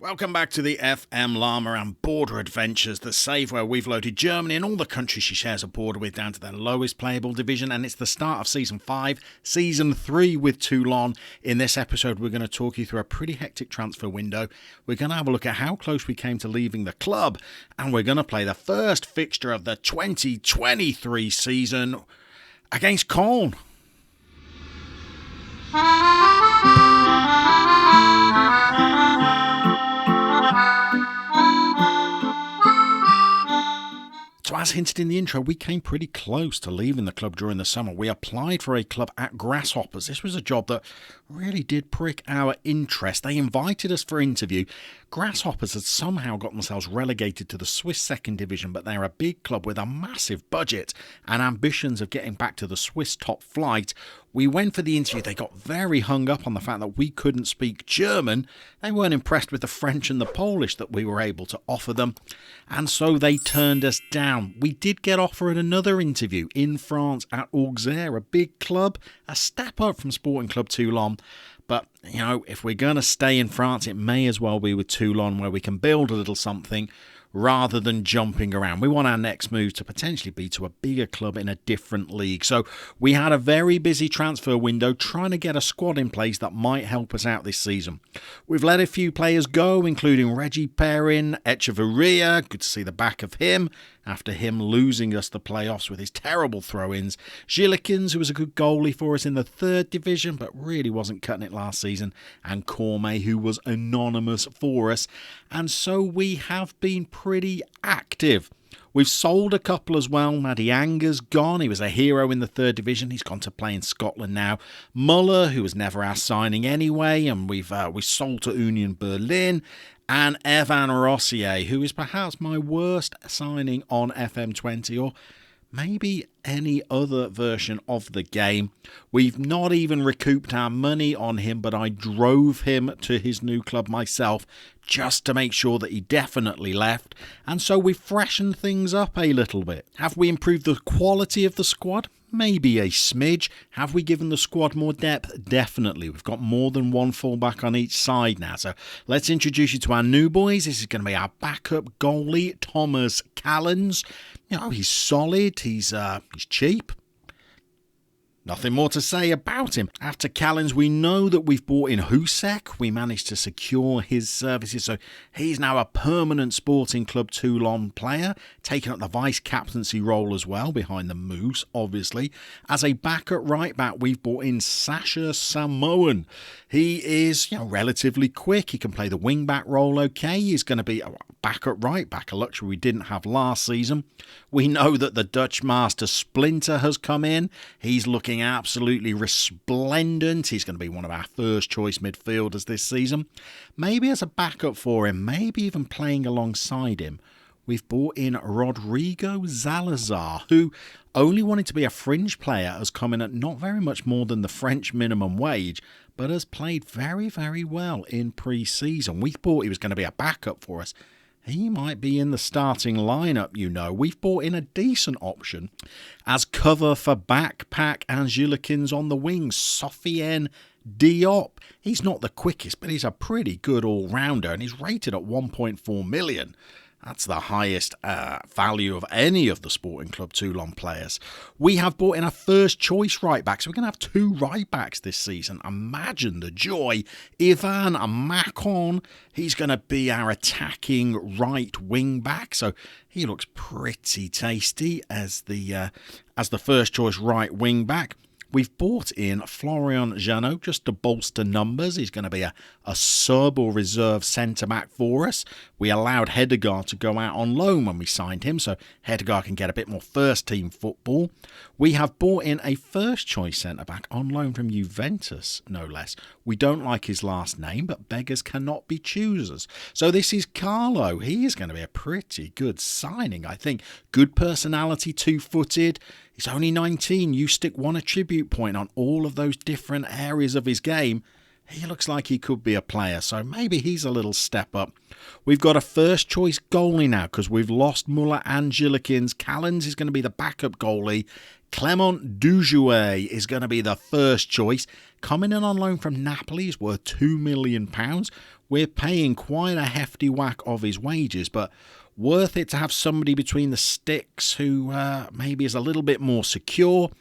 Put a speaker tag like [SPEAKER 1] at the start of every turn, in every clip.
[SPEAKER 1] Welcome back to the FM Llama and Border Adventures, the save where we've loaded Germany and all the countries she shares a border with down to their lowest playable division, and it's the start of Season 5, Season 3 with Toulon. In this episode, we're going to talk you through a pretty hectic transfer window. We're going to have a look at how close we came to leaving the club, and we're going to play the first fixture of the 2023 season against Cologne. So as hinted in the intro, we came pretty close to leaving the club during the summer. We applied for a club at Grasshoppers. This was a job that really did prick our interest. They invited us for interview. Grasshoppers had somehow got themselves relegated to the Swiss second division, but they're a big club with a massive budget and ambitions of getting back to the Swiss top flight. We went for the interview. They got very hung up on the fact that we couldn't speak German. They weren't impressed with the French and the Polish that we were able to offer them, and so they turned us down. We did get offered another interview in France at Auxerre, a big club, a step up from Sporting Club Toulon. But, you know, if we're going to stay in France, it may as well be with Toulon, where we can build a little something rather than jumping around. We want our next move to potentially be to a bigger club in a different league. So we had a very busy transfer window trying to get a squad in place that might help us out this season. We've let a few players go, including Reggie Perrin, Echeverria. Good to see the back of him after him losing us the playoffs with his terrible throw-ins. Gillikins, who was a good goalie for us in the third division, but really wasn't cutting it last season. And Cormet, who was anonymous for us. And so we have been pretty active. We've sold a couple as well. Madianga's gone. He was a hero in the third division. He's gone to play in Scotland now. Muller, who was never our signing anyway, and we sold to Union Berlin. And Evan Rossier, who is perhaps my worst signing on FM20, or maybe any other version of the game. We've not even recouped our money on him, but I drove him to his new club myself just to make sure that he definitely left. And so we've freshened things up a little bit. Have we improved the quality of the squad? Maybe a smidge. Have we given the squad more depth? Definitely. We've got more than one fullback on each side now. So let's introduce you to our new boys. This is going to be our backup goalie, Thomas Callens. You know, he's solid. He's cheap. Nothing more to say about him. After Callens, we know that we've bought in Husek. We managed to secure his services, so he's now a permanent Sporting Club Toulon player, taking up the vice-captaincy role as well, behind the Moose, obviously. As a backup right-back, we've bought in Sasha Samoan. He is, relatively quick. He can play the wing-back role okay. He's going to be a backup right-back, a luxury we didn't have last season. We know that the Dutch master Splinter has come in. He's looking absolutely resplendent. He's going to be one of our first choice midfielders this season. Maybe as a backup for him, maybe even playing alongside him. We've brought in Rodrigo Zalazar, who only wanted to be a fringe player, has come in at not very much more than the French minimum wage, but has played very, very well in pre-season. We thought he was going to be a backup for us. He might be in the starting lineup, We've brought in a decent option as cover for Backpack and Gillikins on the wings. Sofiane Diop. He's not the quickest, but he's a pretty good all-rounder, and he's rated at 1.4 million. That's the highest value of any of the Sporting Club Toulon players. We have brought in a first choice right back, so we're going to have two right backs this season. Imagine the joy. Ivan Macon, he's going to be our attacking right wing back, so he looks pretty tasty as the first choice right wing back. We've bought in Florian Janot just to bolster numbers. He's going to be a sub or reserve centre-back for us. We allowed Hedegaard to go out on loan when we signed him, so Hedegaard can get a bit more first-team football. We have bought in a first-choice centre-back on loan from Juventus, no less. We don't like his last name, but beggars cannot be choosers. So this is Carlo. He is going to be a pretty good signing, I think. Good personality, two-footed. He's only 19. You stick one attribute point on all of those different areas of his game, he looks like he could be a player, so maybe he's a little step up. We've got a first-choice goalie now because we've lost Muller and Gillikins. Callens is going to be the backup goalie. Clement Dujouet is going to be the first choice. Coming in on loan from Napoli, he's worth £2 million. We're paying quite a hefty whack of his wages, but worth it to have somebody between the sticks who maybe is a little bit more secure.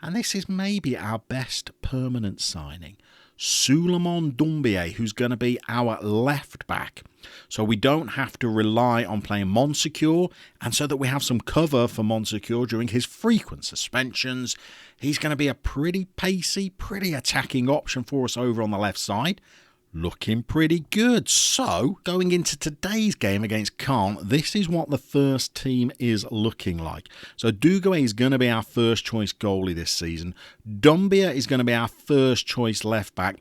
[SPEAKER 1] And this is maybe our best permanent signing. Souleymane Doumbia, who's going to be our left back. So we don't have to rely on playing Monsecure, and so that we have some cover for Monsecure during his frequent suspensions. He's going to be a pretty pacey, pretty attacking option for us over on the left side. Looking pretty good. So, going into today's game against Caen, this is what the first team is looking like. So, Dujouet is going to be our first choice goalie this season. Doumbia is going to be our first choice left back.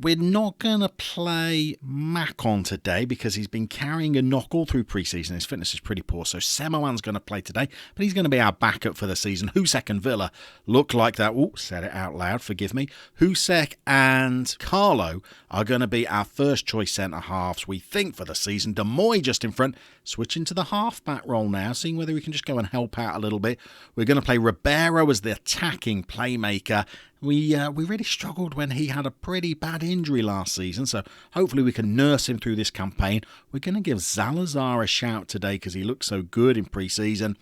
[SPEAKER 1] We're not going to play Macon today because he's been carrying a knock all through pre-season. His fitness is pretty poor, so Semoan's going to play today, but he's going to be our backup for the season. Husek and Villa look like that. Oh, said it out loud, forgive me. Husek and Carlo are going to be our first choice centre-halves, we think, for the season. Demoy just in front, switching to the half-back role now, seeing whether we can just go and help out a little bit. We're going to play Ribeiro as the attacking playmaker. We really struggled when he had a pretty bad injury last season, so hopefully we can nurse him through this campaign. We're going to give Zalazar a shout today because he looks so good in pre-season.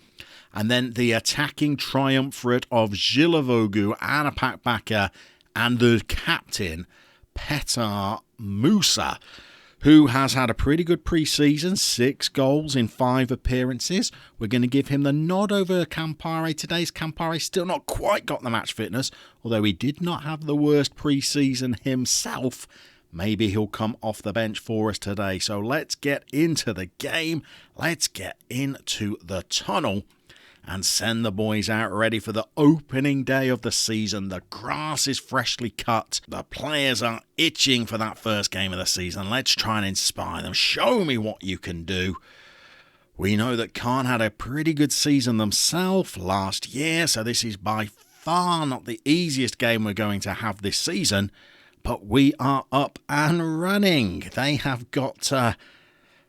[SPEAKER 1] And then the attacking triumvirate of Gilavogu, Anna Pakbaka, and the captain, Petar Musa, who has had a pretty good pre-season, 6 goals in 5 appearances. We're going to give him the nod over Campare today. Campare still not quite got the match fitness, although he did not have the worst pre-season himself. Maybe he'll come off the bench for us today. So let's get into the game. Let's get into the tunnel and send the boys out ready for the opening day of the season. The grass is freshly cut. The players are itching for that first game of the season. Let's try and inspire them. Show me what you can do. We know that Caen had a pretty good season themselves last year, so this is by far not the easiest game we're going to have this season, but we are up and running. They have got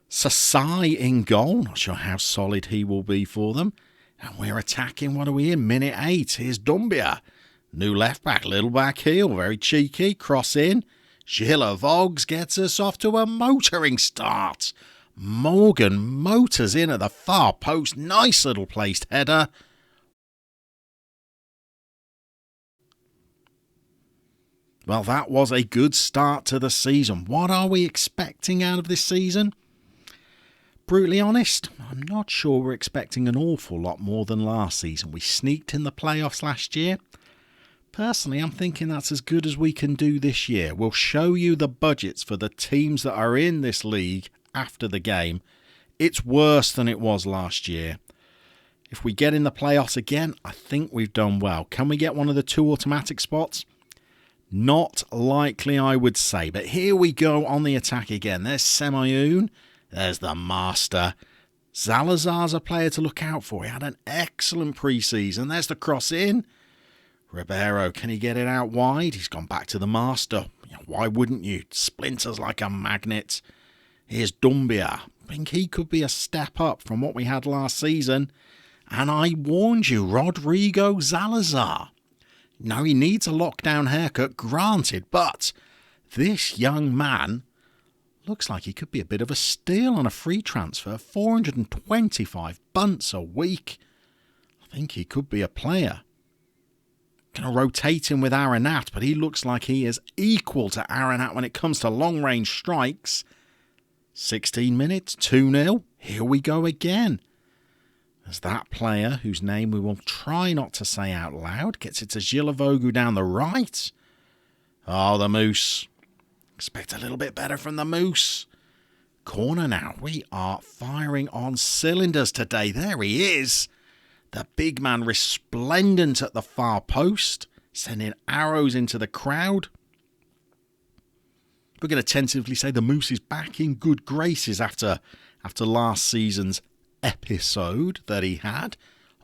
[SPEAKER 1] Sasai in goal. Not sure how solid he will be for them. And we're attacking, what are we in? Minute 8. Here's Doumbia. New left back, little back heel, very cheeky. Cross in. Gila Vogs gets us off to a motoring start. Morgan motors in at the far post. Nice little placed header. Well, that was a good start to the season. What are we expecting out of this season? Brutally honest, I'm not sure we're expecting an awful lot more than last season. We sneaked in the playoffs last year. Personally, I'm thinking that's as good as we can do this year. We'll show you the budgets for the teams that are in this league after the game. It's worse than it was last year. If we get in the playoffs again, I think we've done well. Can we get one of the 2 automatic spots? Not likely, I would say. But here we go on the attack again. There's Semayoun. There's the master. Zalazar's a player to look out for. He had an excellent pre-season. There's the cross in. Ribeiro, can he get it out wide? He's gone back to the master. Why wouldn't you? Splinters like a magnet. Here's Doumbia. I think he could be a step up from what we had last season. And I warned you, Rodrigo Zalazar. Now, he needs a lockdown haircut, granted, but this young man looks like he could be a bit of a steal on a free transfer. 425 bunts a week. I think he could be a player. Going to rotate him with Aranat, but he looks like he is equal to Aranat when it comes to long-range strikes. 16 minutes, 2-0. Here we go again. As that player, whose name we will try not to say out loud, gets it to Gilavogu down the right. Oh, the Moose. Expect a little bit better from the Moose. Corner now. We are firing on cylinders today. There he is. The big man resplendent at the far post, sending arrows into the crowd. We're going to tentatively say the Moose is back in good graces after last season's episode that he had.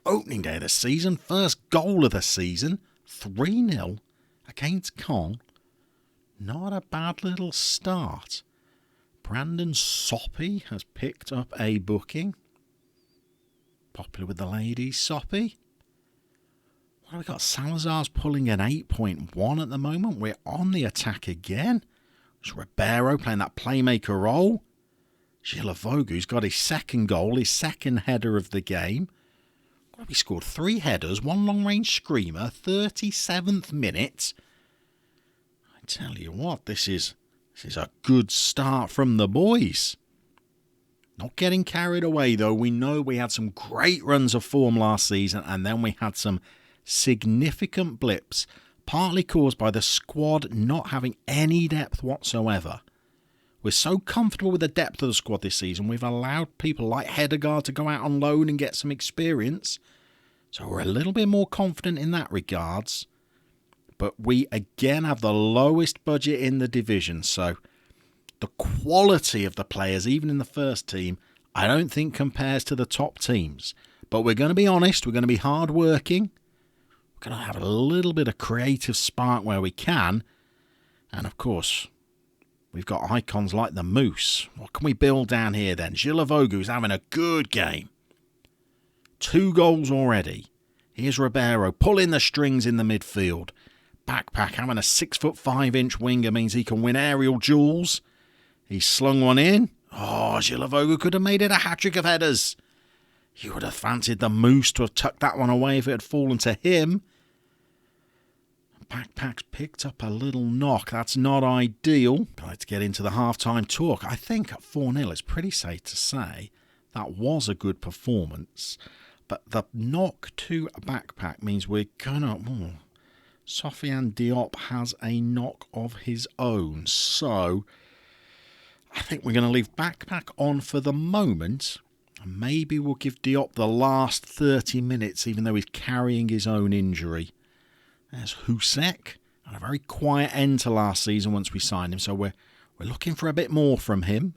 [SPEAKER 1] Opening day of the season, first goal of the season, 3-0 against Caen. Not a bad little start. Brandon Soppy has picked up a booking. Popular with the ladies, Soppy. What have we got? Salazar's pulling an 8.1 at the moment. We're on the attack again. It's Ribeiro playing that playmaker role. Gilavogu's got his second goal, his second header of the game. Well, we scored 3 headers, 1 long-range screamer, 37th minute. I tell you what, this is a good start from the boys. Not getting carried away, though. We know we had some great runs of form last season, and then we had some significant blips, partly caused by the squad not having any depth whatsoever. We're so comfortable with the depth of the squad this season, we've allowed people like Hedegaard to go out on loan and get some experience. So we're a little bit more confident in that regards. But we again have the lowest budget in the division, so the quality of the players, even in the first team, I don't think compares to the top teams. But we're going to be honest, we're going to be hard-working. We're going to have a little bit of creative spark where we can. And of course, we've got icons like the Moose. What can we build down here then? Gilavogu's having a good game. 2 goals already. Here's Ribeiro pulling the strings in the midfield. Backpack having a 6'5" winger means he can win aerial duels. He's slung one in. Oh, Gilavogu could have made it a hat-trick of headers. You would have fancied the Moose to have tucked that one away if it had fallen to him. Backpack's picked up a little knock. That's not ideal. But let's get into the half-time talk. I think at 4-0, it's pretty safe to say that was a good performance. But the knock to Backpack means we're going to... Sofiane Diop has a knock of his own. So I think we're going to leave Backpack on for the moment. And maybe we'll give Diop the last 30 minutes, even though he's carrying his own injury. There's Husek. Had a very quiet end to last season once we signed him. So we're looking for a bit more from him.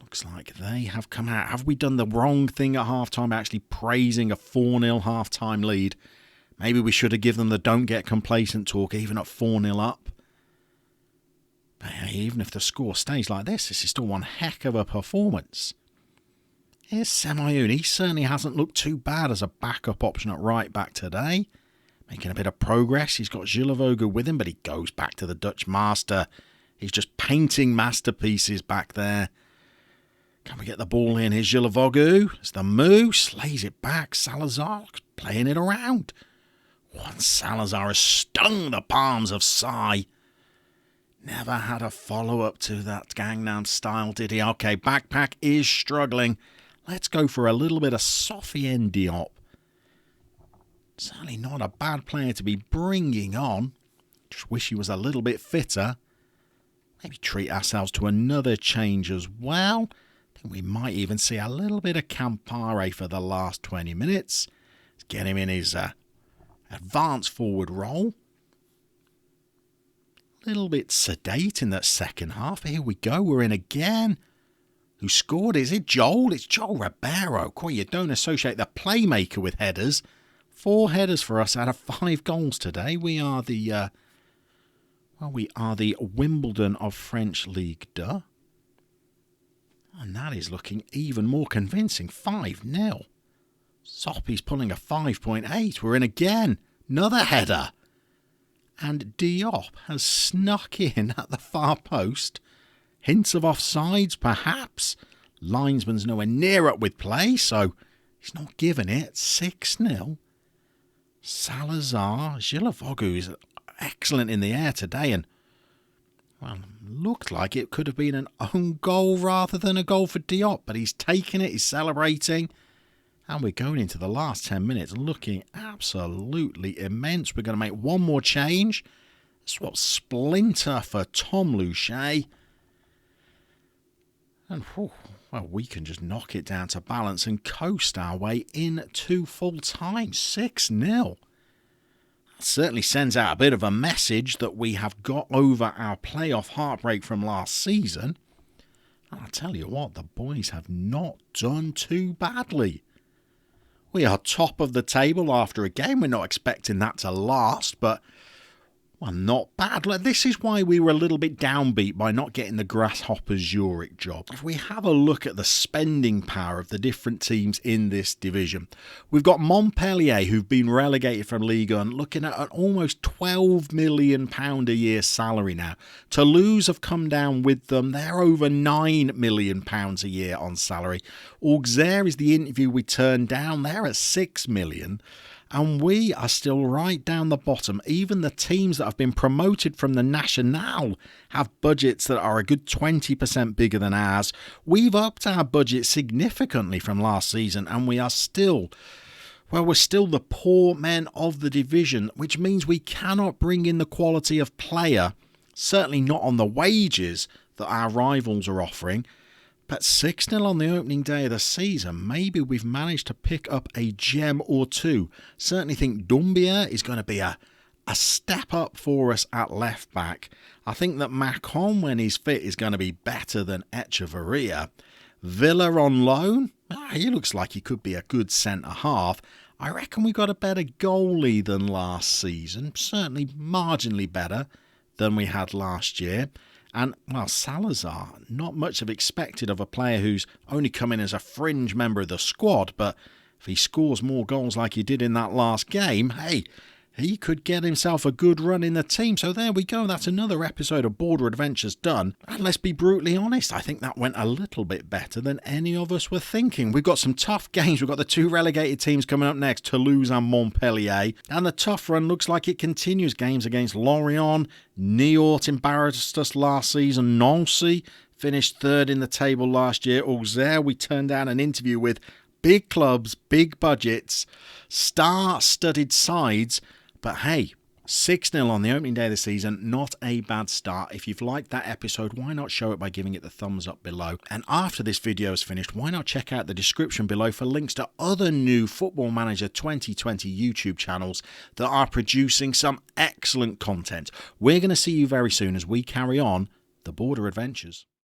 [SPEAKER 1] Looks like they have come out. Have we done the wrong thing at halftime, actually praising a 4-0 halftime lead? Maybe we should have given them the don't get complacent talk, even at 4-0 up. But even if the score stays like this is still one heck of a performance. Here's Semayoun. He certainly hasn't looked too bad as a backup option at right back today. Making a bit of progress. He's got Gilavogu with him, but he goes back to the Dutch master. He's just painting masterpieces back there. Can we get the ball in? Here's Gilavogu. It's the Moose. Lays it back. Salazar playing it around. Once Salazar has stung the palms of Sai. Never had a follow-up to that Gangnam style, did he? Okay, Backpack is struggling. Let's go for a little bit of Sofiane Diop. Certainly not a bad player to be bringing on. Just wish he was a little bit fitter. Maybe treat ourselves to another change as well. I think we might even see a little bit of Campare for the last 20 minutes. Let's get him in his... advanced forward role. A little bit sedate in that second half. Here we go. We're in again. Who scored? Is it Joel? It's Joel Ribeiro. Cool, you don't associate the playmaker with headers. 4 headers for us out of 5 goals today. We are the Wimbledon of French Ligue 2. And that is looking even more convincing. 5-0. Soppy's pulling a 5.8. We're in again. Another header. And Diop has snuck in at the far post. Hints of offsides, perhaps. Linesman's nowhere near up with play, so he's not giving it. 6-0. Salazar. Gilavogu is excellent in the air today, and well, looked like it could have been an own goal rather than a goal for Diop, but he's taking it, he's celebrating. And we're going into the last 10 minutes looking absolutely immense. We're going to make one more change. Swap Splinter for Tom Luche. And, well, we can just knock it down to balance and coast our way into full time. 6-0. That certainly sends out a bit of a message that we have got over our playoff heartbreak from last season. And I'll tell you what, the boys have not done too badly. We are top of the table after a game. We're not expecting that to last, but Well, not bad. This is why we were a little bit downbeat by not getting the Grasshoppers Zurich job. If we have a look at the spending power of the different teams in this division, we've got Montpellier, who've been relegated from Ligue 1, looking at an almost £12 million a year salary now. Toulouse have come down with them. They're over £9 million a year on salary. Auxerre is the interview we turned down. They're at £6 million. And we are still right down the bottom. Even the teams that have been promoted from the National have budgets that are a good 20% bigger than ours. We've upped our budget significantly from last season, and we are still, we're still the poor men of the division, which means we cannot bring in the quality of player, certainly not on the wages that our rivals are offering. But 6-0 on the opening day of the season, maybe we've managed to pick up a gem or two. Certainly think Doumbia is going to be a step up for us at left back. I think that Macon, when he's fit, is going to be better than Echeverria. Villa on loan, he looks like he could be a good centre-half. I reckon we got a better goalie than last season, certainly marginally better than we had last year. And, well, Salazar, not much of expected of a player who's only come in as a fringe member of the squad, but if he scores more goals like he did in that last game, hey, he could get himself a good run in the team. So there we go, that's another episode of Border Adventures done. And let's be brutally honest, I think that went a little bit better than any of us were thinking. We've got some tough games. We've got the two relegated teams coming up next, Toulouse and Montpellier. And the tough run looks like it continues. Games against Lorient, Niort embarrassed us last season, Nancy finished third in the table last year. Auxerre, we turned down an interview with. Big clubs, big budgets, star-studded sides. But hey, 6-0 on the opening day of the season, not a bad start. If you've liked that episode, why not show it by giving it the thumbs up below? And after this video is finished, why not check out the description below for links to other new Football Manager 2020 YouTube channels that are producing some excellent content. We're going to see you very soon as we carry on the Border Adventures.